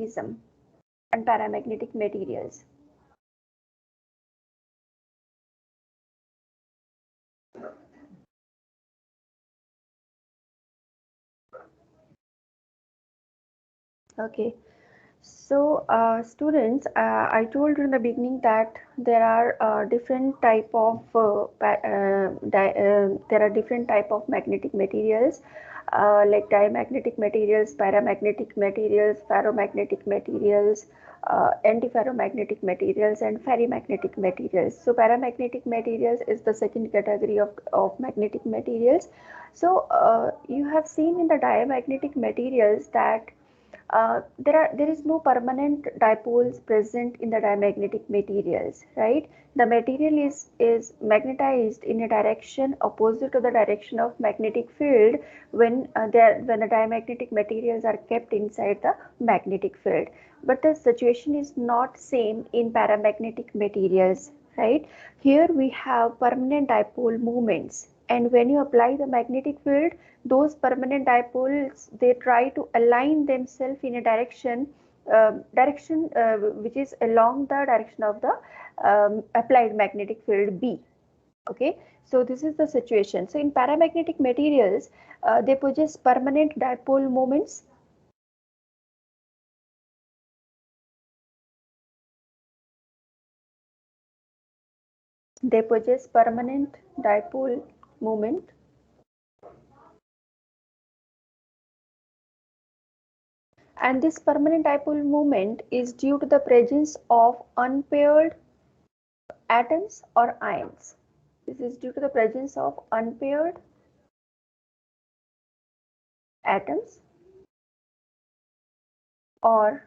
magnetism and paramagnetic materials. Okay, so students, I told you in the beginning that there are different type of there are different type of magnetic materials, like diamagnetic materials, paramagnetic materials, ferromagnetic materials, antiferromagnetic materials, and ferrimagnetic materials. So paramagnetic materials is the second category of magnetic materials. So you have seen in the diamagnetic materials that there is no permanent dipoles present in the diamagnetic materials, right? The material is magnetized in a direction opposite to the direction of magnetic field when when the diamagnetic materials are kept inside the magnetic field. But the situation is not same in paramagnetic materials, right? Here we have permanent dipole moments, and when you apply the magnetic field, those permanent dipoles, they try to align themselves in a direction which is along the direction of the applied magnetic field B. Okay, so this is the situation. So in paramagnetic materials, they possess permanent dipole moments. They possess permanent dipole moment. And this permanent dipole moment is due to the presence of unpaired atoms or ions. This is due to the presence of unpaired atoms or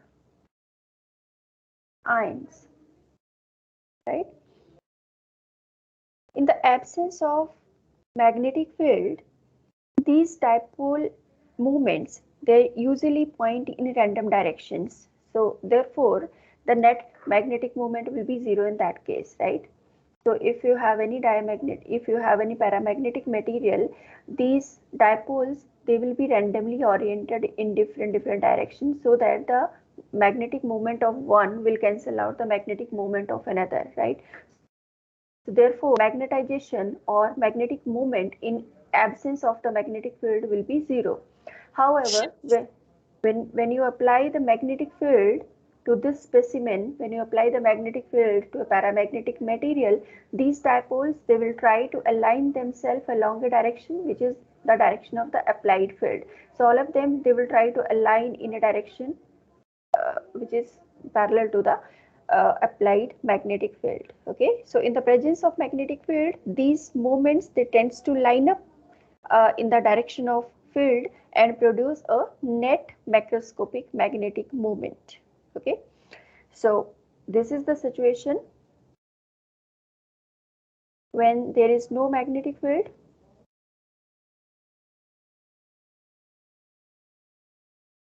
ions, right? In the absence of magnetic field, these dipole movements, they usually point in random directions. So therefore, the net magnetic moment will be zero in that case, right? So if you have any if you have any paramagnetic material, these dipoles, they will be randomly oriented in different directions, so that the magnetic moment of one will cancel out the magnetic moment of another, right? So therefore, magnetization or magnetic moment in absence of the magnetic field will be zero. However, when you apply the magnetic field to this specimen, when you apply the magnetic field to a paramagnetic material, these dipoles, they will try to align themselves along a direction which is the direction of the applied field. So all of them, they will try to align in a direction which is parallel to the applied magnetic field. Okay, so in the presence of magnetic field, these moments, they tends to line up in the direction of field and produce a net macroscopic magnetic moment. Okay, so this is the situation when there is no magnetic field.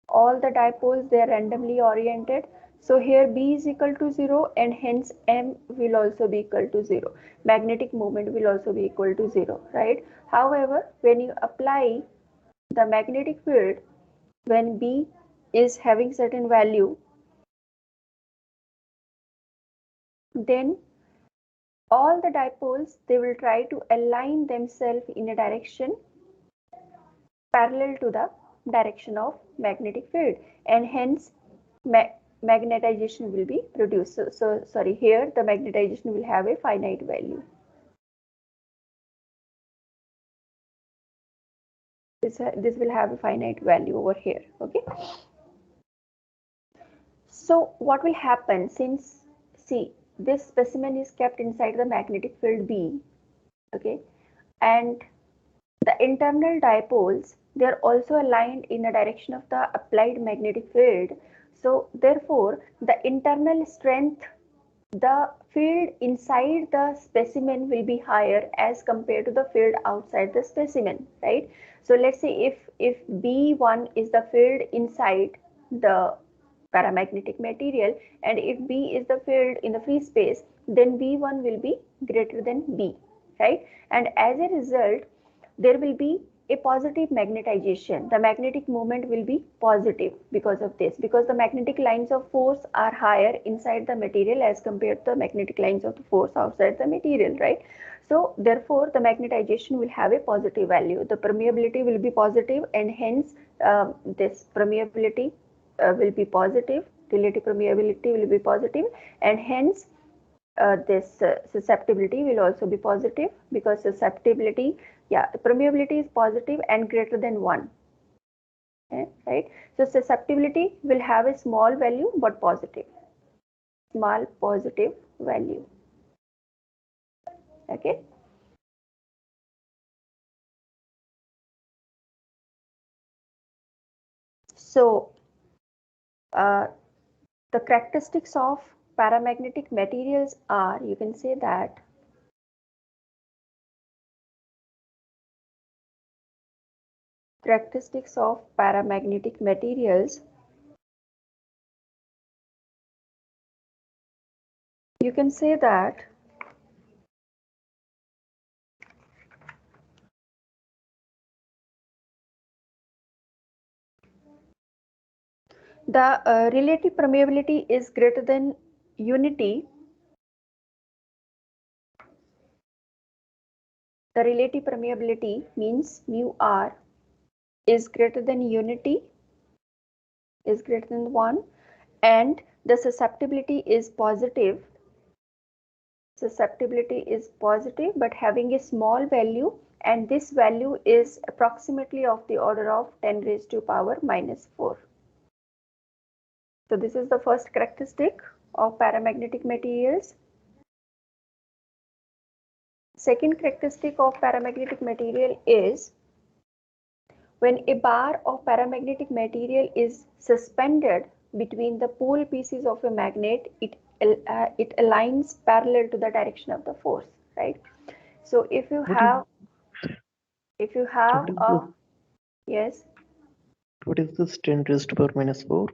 All the dipoles, they are randomly oriented. So here B is equal to 0, and hence M will also be equal to 0. Magnetic moment will also be equal to 0, right? However, when you apply the magnetic field, when B is having certain value, then all the dipoles, they will try to align themselves in a direction parallel to the direction of magnetic field, and hence magnetization will be produced. So sorry, here the magnetization will have a finite value. This will have a finite value over here. Okay, so what will happen, since see, this specimen is kept inside the magnetic field B, okay, and the internal dipoles, they are also aligned in the direction of the applied magnetic field. So therefore, the internal strength, the field inside the specimen will be higher as compared to the field outside the specimen, right? So let's say if B1 is the field inside the paramagnetic material, and if B is the field in the free space, then B1 will be greater than B, right? And as a result, there will be a positive magnetization. The magnetic moment will be positive because of this, because the magnetic lines of force are higher inside the material as compared to the magnetic lines of the force outside the material, right? So therefore the magnetization will have a positive value. The permeability will be positive, and hence this permeability will be positive, relative permeability will be positive, and hence this susceptibility will also be positive, because susceptibility, permeability is positive and greater than 1, right? So susceptibility will have a small value but positive, small positive value. Okay. So the characteristics of paramagnetic materials are, you can say that characteristics of paramagnetic materials, you can say that the relative permeability is greater than unity. The relative permeability means mu r is greater than unity, is greater than 1, and the susceptibility is positive. Susceptibility is positive but having a small value, and this value is approximately of the order of 10 raised to power minus 4. So this is the first characteristic of paramagnetic materials. Second characteristic of paramagnetic material is when a bar of paramagnetic material is suspended between the pole pieces of a magnet, it aligns parallel to the direction of the force, right? So if you have yes, what is this 10 raised to power minus 4?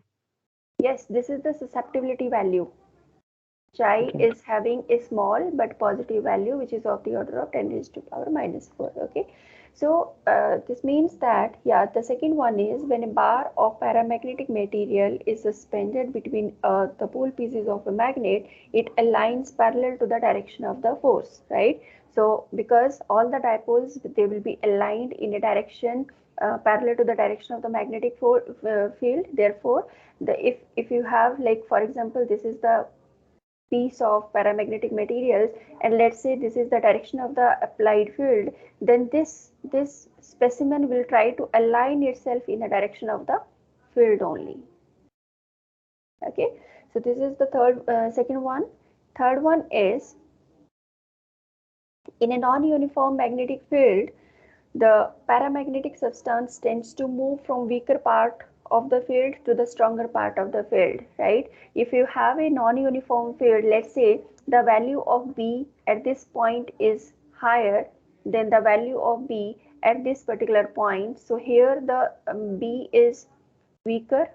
Yes, this is the susceptibility value. Chi is having a small but positive value, which is of the order of 10 raised to power minus 4. Okay, so this means that, yeah, the second one is when a bar of paramagnetic material is suspended between the pole pieces of a magnet, it aligns parallel to the direction of the force, right? So because all the dipoles, they will be aligned in a direction parallel to the direction of the magnetic field. Therefore, if you have, like, for example, this is the piece of paramagnetic materials, and let's say this is the direction of the applied field, then this specimen will try to align itself in the direction of the field only. Okay, so this is the second one. Third one is in a non-uniform magnetic field, the paramagnetic substance tends to move from weaker part of the field to the stronger part of the field, right? If you have a non-uniform field, let's say the value of B at this point is higher than the value of B at this particular point. So here the B is weaker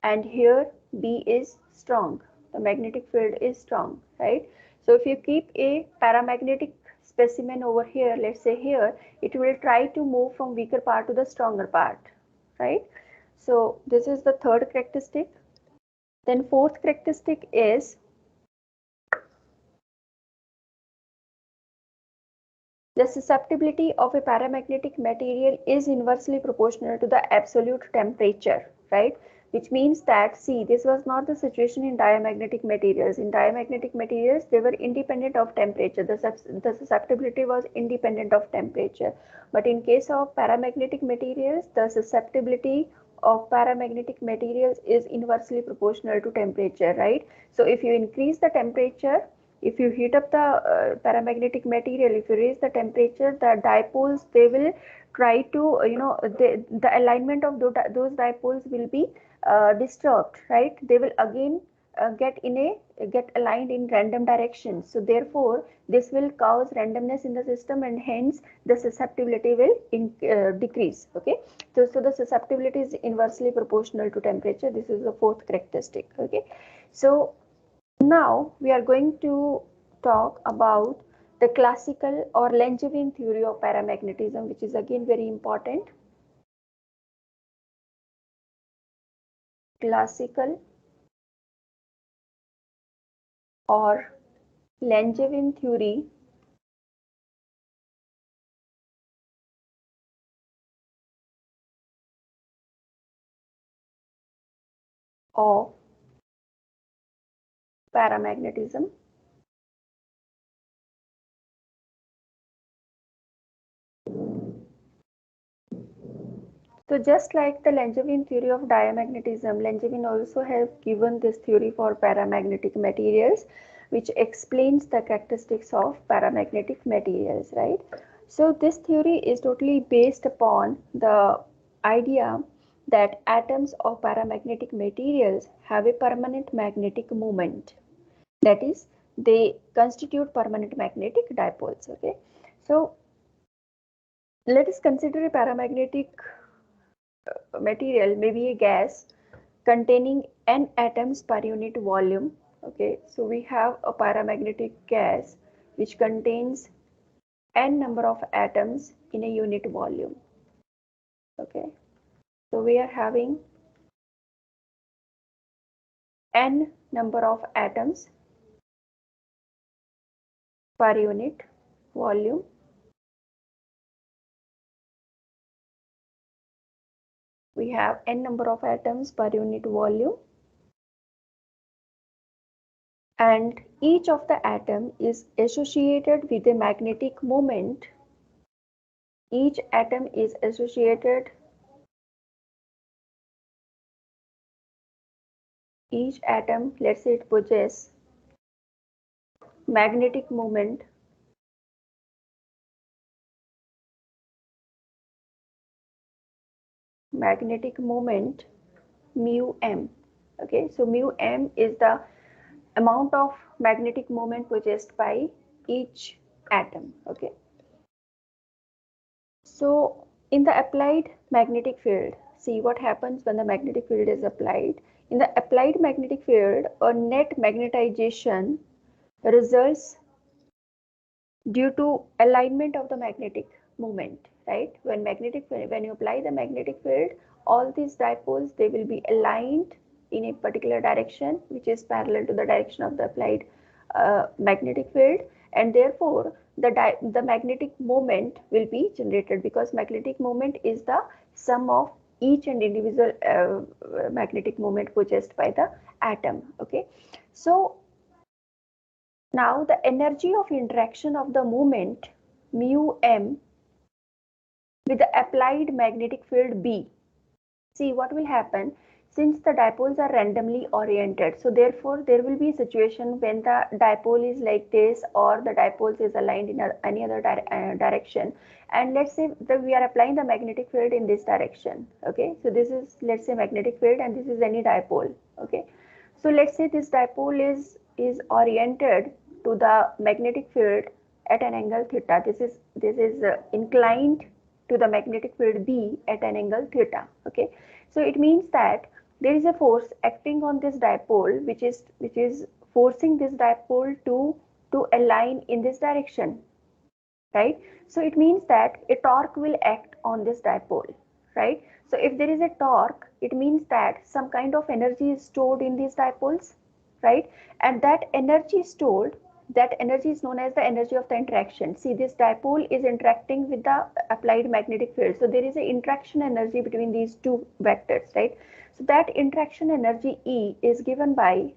and here B is strong. The magnetic field is strong, right? So if you keep a paramagnetic specimen over here, let's say here, it will try to move from weaker part to the stronger part, right? So this is the third characteristic. Then fourth characteristic is the susceptibility of a paramagnetic material is inversely proportional to the absolute temperature, right? Which means that, see, this was not the situation in diamagnetic materials. In diamagnetic materials, they were independent of temperature. The susceptibility was independent of temperature. But in case of paramagnetic materials, the susceptibility of paramagnetic materials is inversely proportional to temperature, right? So if you increase the temperature, if you heat up the paramagnetic material, if you raise the temperature, the dipoles, they will try to, the alignment of those dipoles will be disturbed, right? They will again get aligned in random directions. So therefore, this will cause randomness in the system, and hence the susceptibility will decrease. Okay, so the susceptibility is inversely proportional to temperature. This is the fourth characteristic. Okay, so now we are going to talk about the classical or Langevin theory of paramagnetism, which is again very important. Classical or Langevin theory of paramagnetism. So just like the Langevin theory of diamagnetism, Langevin also has given this theory for paramagnetic materials, which explains the characteristics of paramagnetic materials, right? So this theory is totally based upon the idea that atoms of paramagnetic materials have a permanent magnetic moment. That is, they constitute permanent magnetic dipoles, okay? So let us consider a paramagnetic material, maybe a gas containing n atoms per unit volume. Okay, so we have a paramagnetic gas which contains n number of atoms in a unit volume. Okay, so we are having n number of atoms per unit volume. We have n number of atoms per unit volume, and each of the atom is associated with a magnetic moment. Each atom is associated, each atom, let's say it possesses magnetic moment mu m. Okay, so mu m is the amount of magnetic moment possessed by each atom. Okay, so in the applied magnetic field, see what happens when the magnetic field is applied. In the applied magnetic field, a net magnetization results due to alignment of the magnetic moment, right? When you apply the magnetic field, all these dipoles, they will be aligned in a particular direction which is parallel to the direction of the applied magnetic field, and therefore the magnetic moment will be generated, because magnetic moment is the sum of each and individual magnetic moment possessed by the atom. Okay, so now the energy of interaction of the moment mu m with the applied magnetic field B. See what will happen, since the dipoles are randomly oriented, so therefore there will be a situation when the dipole is like this, or the dipoles is aligned in any other direction, and let's say that we are applying the magnetic field in this direction. Okay, so this is, let's say, magnetic field, and this is any dipole. Okay, so let's say this dipole is oriented to the magnetic field at an angle theta. This is inclined to the magnetic field B at an angle theta. Okay, so it means that there is a force acting on this dipole, which is forcing this dipole to align in this direction, right? So it means that a torque will act on this dipole, right? So if there is a torque, it means that some kind of energy is stored in these dipoles, right? And that energy stored, that energy is known as the energy of the interaction. See, this dipole is interacting with the applied magnetic field, so there is an interaction energy between these two vectors, right? So that interaction energy E is given by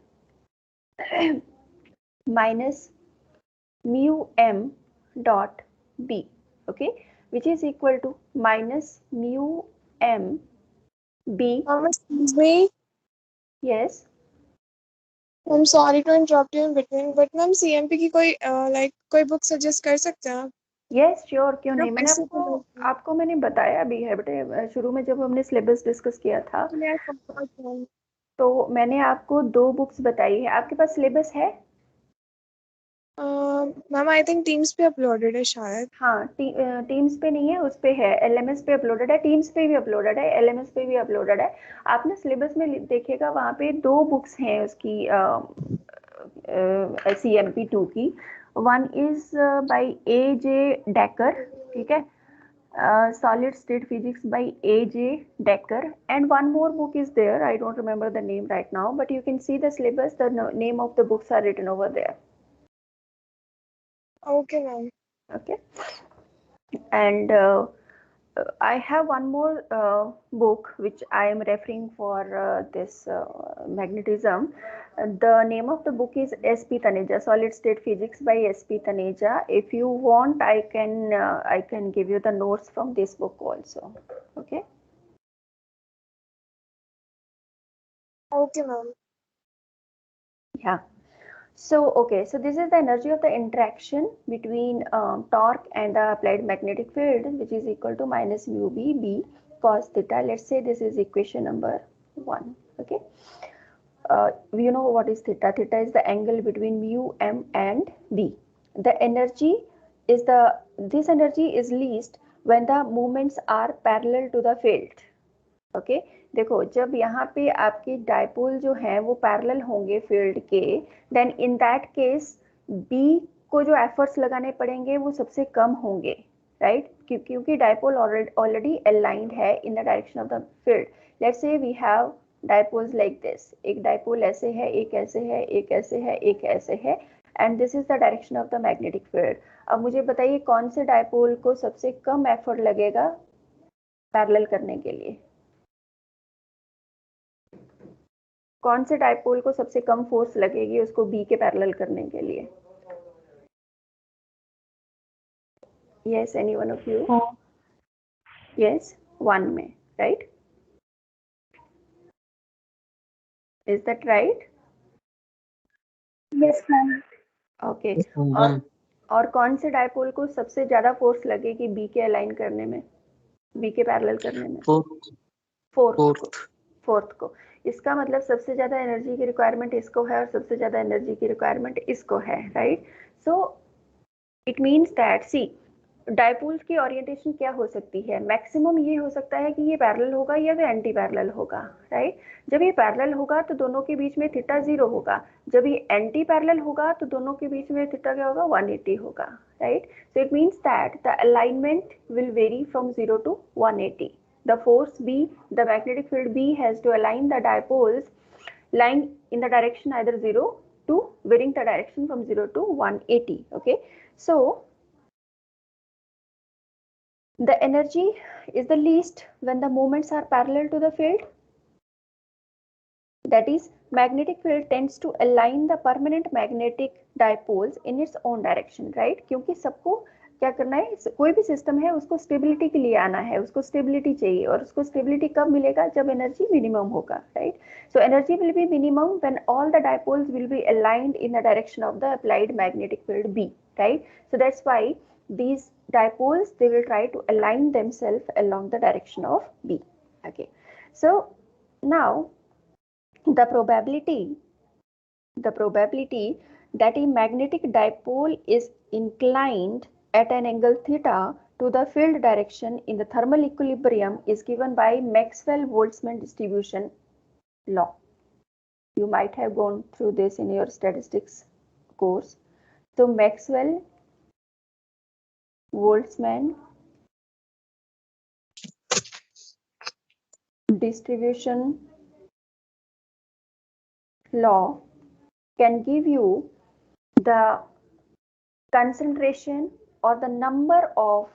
minus mu m dot B, okay, which is equal to minus mu m B. Excuse me. Yes. I'm sorry to interrupt you in between, but ma'am CMP की कोई कोई book suggest कर सकते हैं आप? Yes sure, क्यों नहीं, मैंने आपको मैंने बताया भी है बेटे, शुरू में जब हमने सिलेबस डिस्कस किया था तो मैंने आपको 2 बुक्स बताई है। आपके पास सिलेबस है? मैम आई थिंक टीम्स पे अपलोडेड है शायद। हाँ, टीम्स पे नहीं है, उस पे है, LMS पे अपलोडेड है, टीम्स पे भी अपलोडेड है, LMS पे भी अपलोडेड है। आपने सिलेबस में देखिएगा, वहाँ पे 2 बुक्स हैं उसकी CMP 2 की। One is by A.J. Decker, ठीक है, Solid State Physics by A.J. Decker, and one more book is there. I don't remember the name right now, but you can see the syllabus. The name of the books are written over there. Okay, ma'am. Okay, and I have one more book which I am referring for this magnetism. The name of the book is S.P. Taneja, Solid State Physics by S.P. Taneja. If you want, I can give you the notes from this book also. Okay. Okay, ma'am. Yeah. So, okay, so this is the energy of the interaction between torque and the applied magnetic field, which is equal to minus mu b cos theta. Let's say this is equation number 1. Okay. You know what is theta? Theta is the angle between mu m and b. The energy is this energy is least when the movements are parallel to the field. Okay देखो जब यहाँ पे आपके dipole जो हैं वो parallel होंगे field के, then in that case B को जो एफर्ट्स लगाने पड़ेंगे वो सबसे कम होंगे, राइट, क्योंकि डायपोल ऑलरेडी अलाइंड है in the direction of the field. Let's say we have dipoles like this, एक डायपोल ऐसे है, एक ऐसे है, एक ऐसे है, एक ऐसे है, and this is the direction of the magnetic field. अब मुझे बताइए कौन से डायपोल को सबसे कम एफर्ट लगेगा पैरेलल करने के लिए? कौन से डायपोल को सबसे कम फोर्स लगेगी उसको बी के पैरेलल करने के लिए? Yes, any one of you? Yes, 1 में, right? Is that right? Yes, ma'am. Okay. One. और कौन से डायपोल को सबसे ज्यादा फोर्स लगेगी बी के अलाइन करने में, बी के पैरेलल करने में? फोर्थ को. इसका मतलब सबसे ज्यादा एनर्जी की रिक्वायरमेंट इसको है और सबसे ज्यादा एनर्जी की रिक्वायरमेंट इसको है, right? So it means that see dipoles की ओरिएंटेशन क्या हो सकती है? मैक्सिमम ये हो सकता है कि ये पैरेलल होगा या फिर एंटी पैरेलल होगा, राइट? जब ये पैरेलल होगा तो दोनों के बीच में थीटा 0 होगा. जब ये एंटी पैरेलल होगा तो दोनों के बीच में थीटा क्या होगा? 180 होगा, right? So it means that the alignment will very from 0 to 180. The force B, the magnetic field B has to align the dipoles lying in the direction either 0 to varying the direction from 0 to 180. Okay, so the energy is the least when the moments are parallel to the field. That is, magnetic field tends to align the permanent magnetic dipoles in its own direction, right? क्योंकि सबको क्या करना है, कोई भी system है उसको stability के लिए आना है, उसको स्टेबिलिटी चाहिए, और उसको स्टेबिलिटी कब मिलेगा? जब एनर्जी मिनिमम होगा, right? So energy will be minimum when all the dipoles will be aligned in the direction of the applied magnetic field B, right? So that's why these dipoles, they will try to align themselves along the direction of B. Okay, so now the probability that a magnetic dipole is inclined at an angle theta to the field direction in the thermal equilibrium is given by Maxwell-Boltzmann distribution law. You might have gone through this in your statistics course. So Maxwell-Boltzmann distribution law can give you the concentration or the number of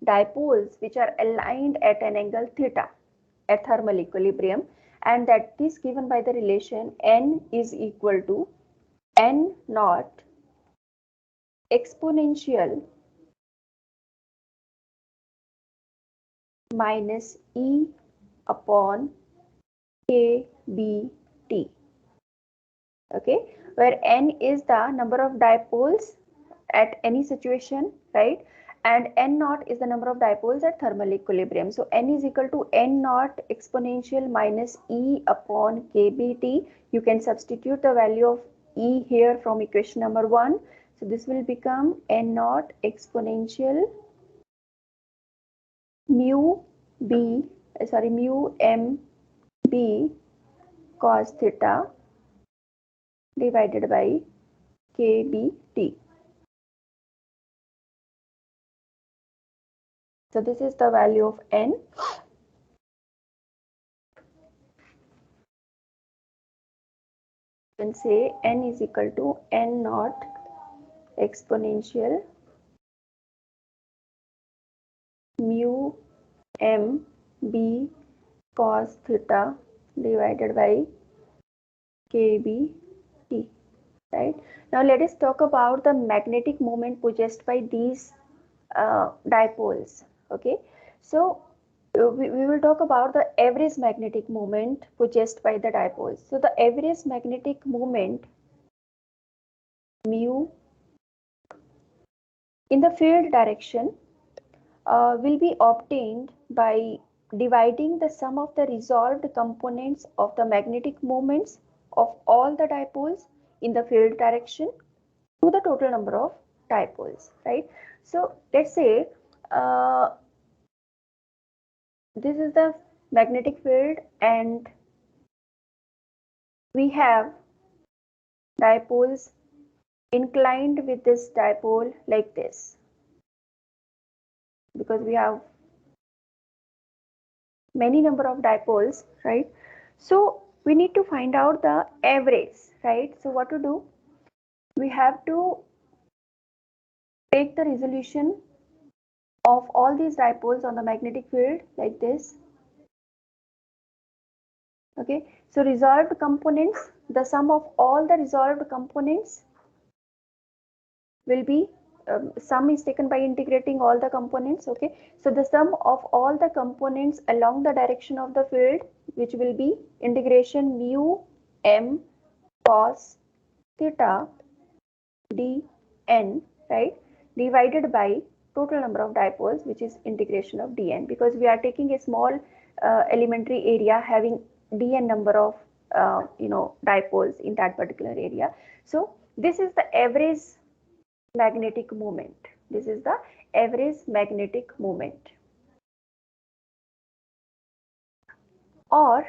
dipoles which are aligned at an angle theta at thermal equilibrium, and that is given by the relation n is equal to n naught exponential minus E upon kBt. Okay, where n is the number of dipoles at any situation, right? And n naught is the number of dipoles at thermal equilibrium. So n is equal to n naught exponential minus E upon kBt. You can substitute the value of E here from equation number 1. So this will become n naught exponential mu m b cos theta divided by kBt. So this is the value of n. You can say n is equal to n naught exponential mu m b cos theta divided by kb t. Right. Now let us talk about the magnetic moment possessed by these dipoles. Okay. So we will talk about the average magnetic moment possessed by the dipoles. So the average magnetic moment mu in the field direction will be obtained by dividing the sum of the resolved components of the magnetic moments of all the dipoles in the field direction to the total number of dipoles, right? So let's say this is the magnetic field and we have dipoles inclined with this dipole like this, because we have many number of dipoles, right? So we need to find out the average, right? So what to do? We have to take the resolution of all these dipoles on the magnetic field like this. Okay, so resolved components, the sum of all the resolved components will be sum is taken by integrating all the components. Okay, so the sum of all the components along the direction of the field, which will be integration mu m cos theta dn, right, divided by total number of dipoles, which is integration of dn, because we are taking a small elementary area having dn number of dipoles in that particular area. So this is the average magnetic moment. This is the average magnetic moment. Or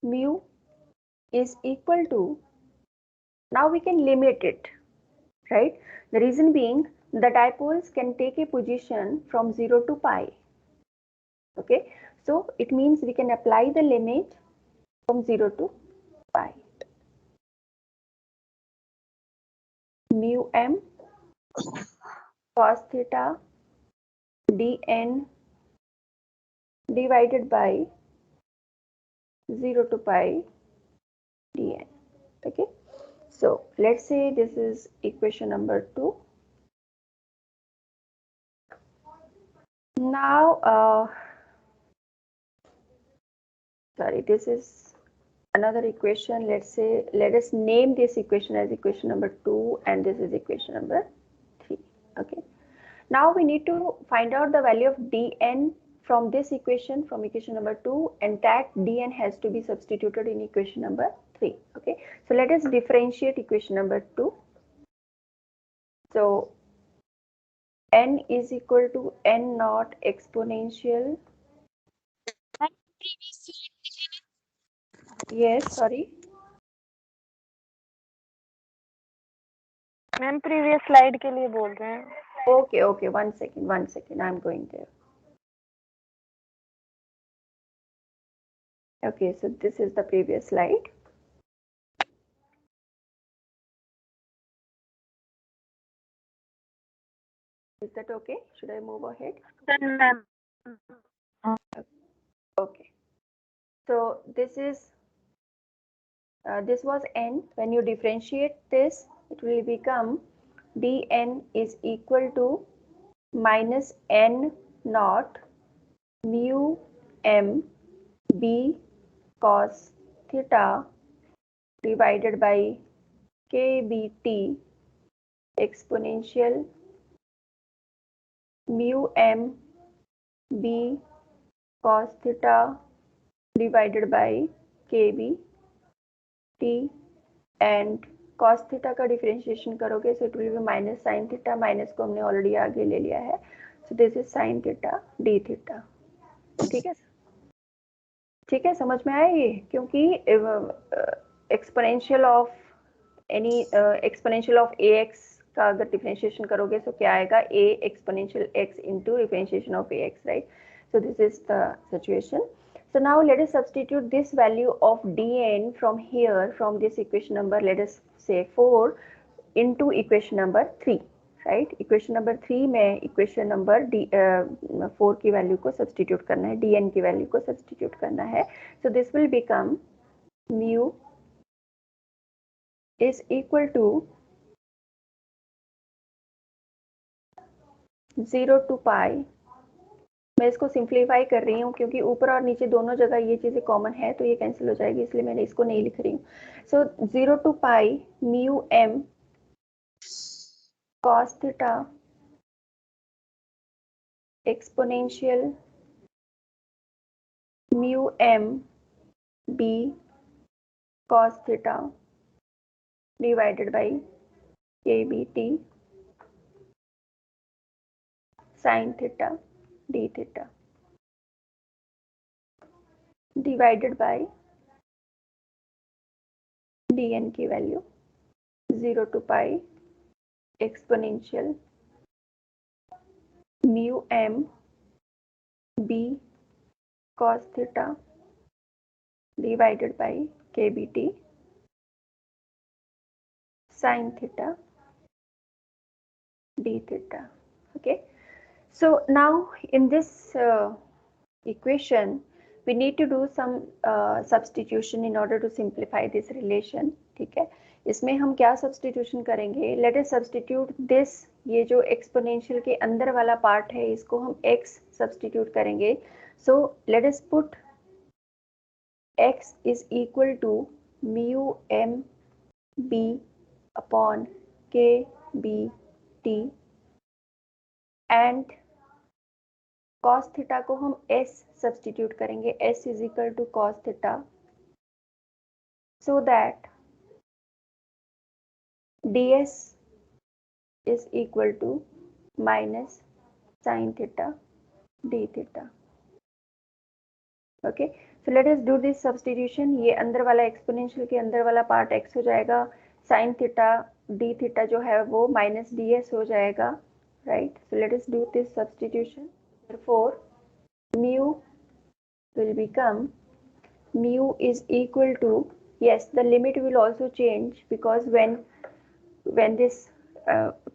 mu is equal to, now we can limit it, right? The reason being, the dipoles can take a position from 0 to pi. Okay, so it means we can apply the limit from 0 to pi. Mu m cos theta dn divided by 0 to pi dn. Okay, so let's say this is equation number 2. Now sorry, this is another equation. Let's say, let us name this equation as equation number 2 and this is equation number 3. Okay, now we need to find out the value of dn from this equation, from equation number 2, and that dn has to be substituted in equation number 3. Okay, so let us differentiate equation number 2. So n is equal to n naught exponential. Yes, sorry. Ma'am previous slide के लिए बोल रहे हैं. Okay, one second, I'm going there. Okay, so this is the previous slide. Is that okay? Should I move ahead? Ma'am Okay. So this is this was n. When you differentiate this, it will become dn is equal to minus n naught mu m b cos theta divided by kbt exponential mu m b cos theta divided by kb t, and cos theta का differentiation करोगे so it will be minus sine theta, minus को हमने already आगे ले लिया है, so this is sine theta D theta. ठीक है, ठीक है, समझ में आया ये? क्योंकि exponential of any exponential of ax का अगर डिफरेंशिएशन करोगे तो क्या आएगा, a exponential x into differentiation of ax, right? So this is the situation. So now let us substitute this value of dn from here, from this equation number, let us say 4, into equation number 3, right? Equation number 3 में equation number 4 की value को substitute करना है, dn की value को substitute करना है. So this will become mu is equal to 0 to pi. मैं इसको सिंप्लीफाई कर रही हूँ क्योंकि ऊपर और नीचे दोनों जगह ये चीज़ें कॉमन है तो ये कैंसिल हो जाएगी, इसलिए मैंने इसको नहीं लिख रही हूँ. सो 0 to pi mu m cos theta exponential mu m b cos theta divided by kbt sin theta d theta divided by dn की value 0 to pi exponential mu m b cos theta divided by kbt sin theta d theta. Okay, so now in this equation we need to do some substitution in order to simplify this relation. ठीक है, इसमें हम क्या substitution करेंगे, let us substitute this, ये जो exponential के अंदर वाला पार्ट है इसको हम x सब्सटीट्यूट करेंगे. So let us put x is equal to mu m b upon k b t and cos theta को हम s सब्सटीट्यूट करेंगे, s is equal to cos theta, so that ds is equal to minus sin theta d theta. Okay, so let us do this substitution. ये अंदर वाला exponential के अंदर वाला part x हो जाएगा, sin theta d theta जो है वो minus ds हो जाएगा, right? So let us do this substitution. Therefore mu will become, mu is equal to, yes, the limit will also change because when this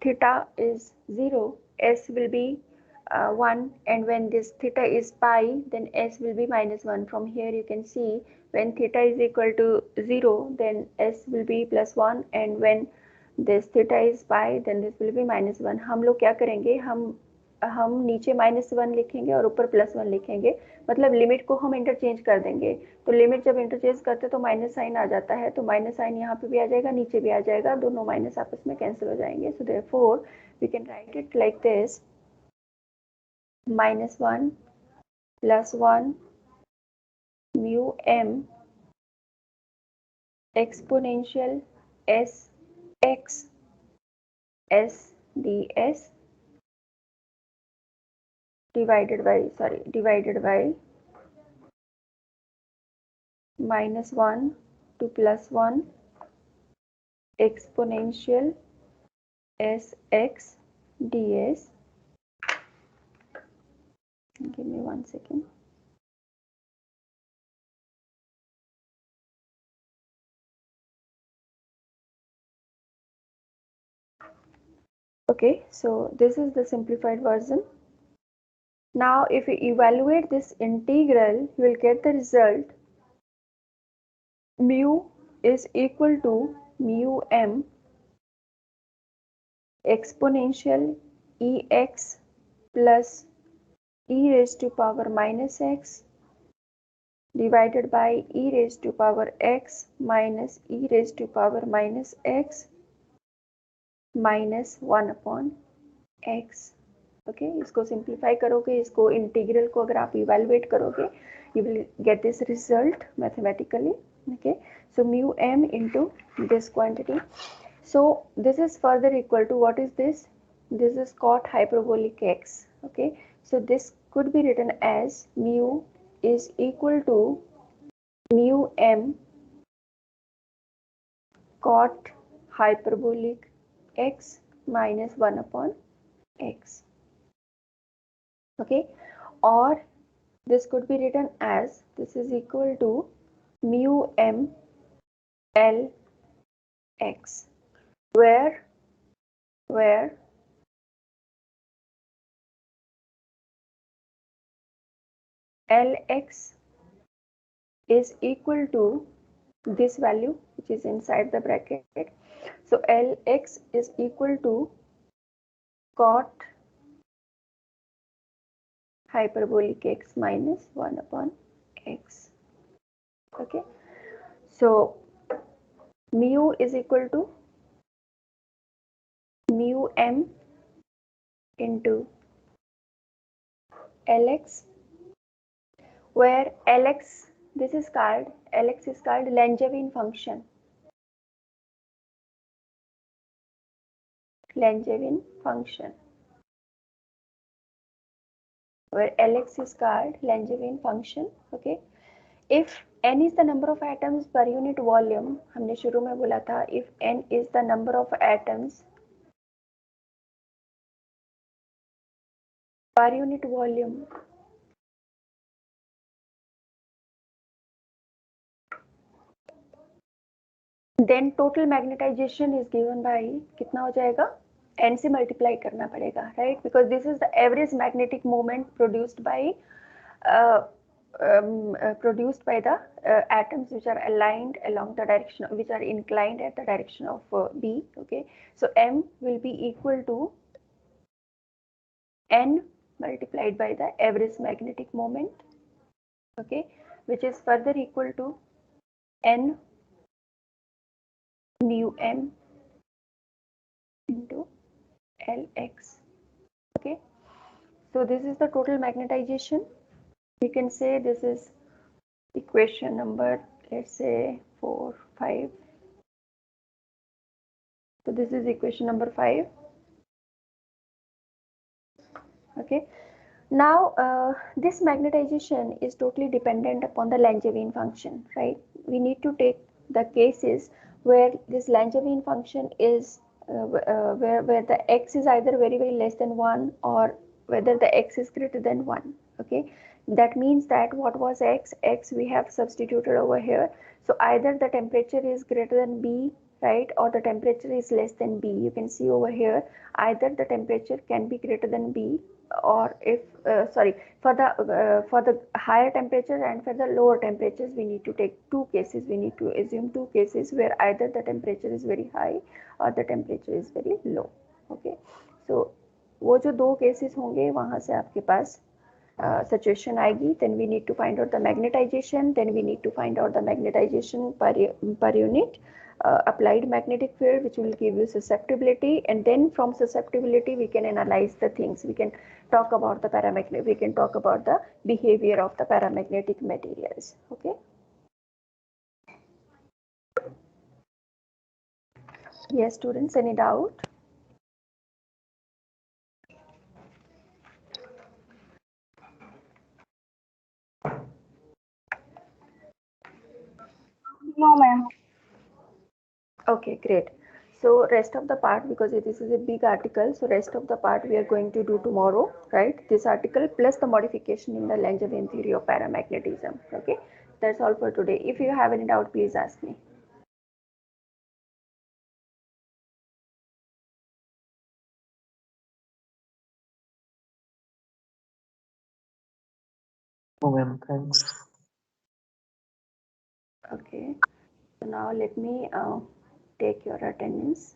theta is 0, s will be 1, and when this theta is pi, then s will be minus 1. From here you can see when theta is equal to 0, then s will be plus 1, and when this theta is pi, then this will be minus 1. हम लोग क्या करेंगे, हम नीचे -1 लिखेंगे और ऊपर +1 लिखेंगे, मतलब लिमिट को हम इंटरचेंज कर देंगे. तो लिमिट जब इंटरचेंज करते तो माइनस साइन आ जाता है, तो माइनस साइन यहाँ पे भी आ जाएगा, नीचे भी आ जाएगा, दोनों माइनस आपस में कैंसिल हो जाएंगे. So therefore we can write it like this, -1 +1 mu m exponential s x s ds divided by -1 to +1 exponential sx ds. Give me 1 second. Okay, so this is the simplified version. Now if you evaluate this integral, you will get the result mu is equal to mu m exponential ex plus e raised to power minus x divided by e raised to power x minus e raised to power minus x minus 1 upon x. Okay, इसको simplify करोगे, इसको integral को अगर आप evaluate करोगे, you will get this result mathematically. Okay, so mu m into this quantity. So this is further equal to, what is this? This is cot hyperbolic x. Okay, so this could be written as mu is equal to mu m cot hyperbolic x minus 1 upon x. Okay, or this could be written as this is equal to mu m L x, where Lx is equal to this value which is inside the bracket. So Lx is equal to cot hyperbolic x minus 1 upon x. Okay, so mu is equal to mu m into Lx, where Lx, this is called, Lx is called Langevin function. Langevin function, where Lx is called Langevin function. Okay, if n is the number of atoms per unit volume, हमने शुरू में बोला था if n is the number of atoms per unit volume, then total magnetization is given by कितना हो जाएगा, n से multiply करना पड़ेगा, right? Because this is the average magnetic moment produced by the atoms which are aligned along the direction, which are inclined at the direction of B. Okay, so m will be equal to n multiplied by the average magnetic moment. Okay, which is further equal to n mu m into Lx. Okay, so this is the total magnetization. We can say this is equation number, let's say 4, 5. So this is equation number 5. Okay, now this magnetization is totally dependent upon the Langevin function, right? We need to take the cases where this Langevin function is where the x is either very less than 1 or whether the x is greater than 1. Okay, that means that what was x we have substituted over here. So either the temperature is greater than B, right, or the temperature is less than B. You can see over here either the temperature can be greater than B, or if for the higher temperature and for the lower temperatures we need to take two cases. We need to assume two cases where either the temperature is very high or the temperature is very low. Okay, so वो जो दो cases होंगे वहां से आपके पास situation आएगी. Then we need to find out the magnetization. Then we need to find out the magnetization per unit applied magnetic field, which will give you susceptibility, and then from susceptibility we can analyze the things. We can talk about the paramagnetic, we can talk about the behavior of the paramagnetic materials. Okay, yes students, any doubt? No, ma'am. Okay, great. So rest of the part, because this is a big article, so rest of the part we are going to do tomorrow, right? This article plus the modification in the Langevin theory of paramagnetism. Okay, that's all for today. If you have any doubt, please ask me. Oh, ma'am, thanks. Okay, so now let me take your attendance.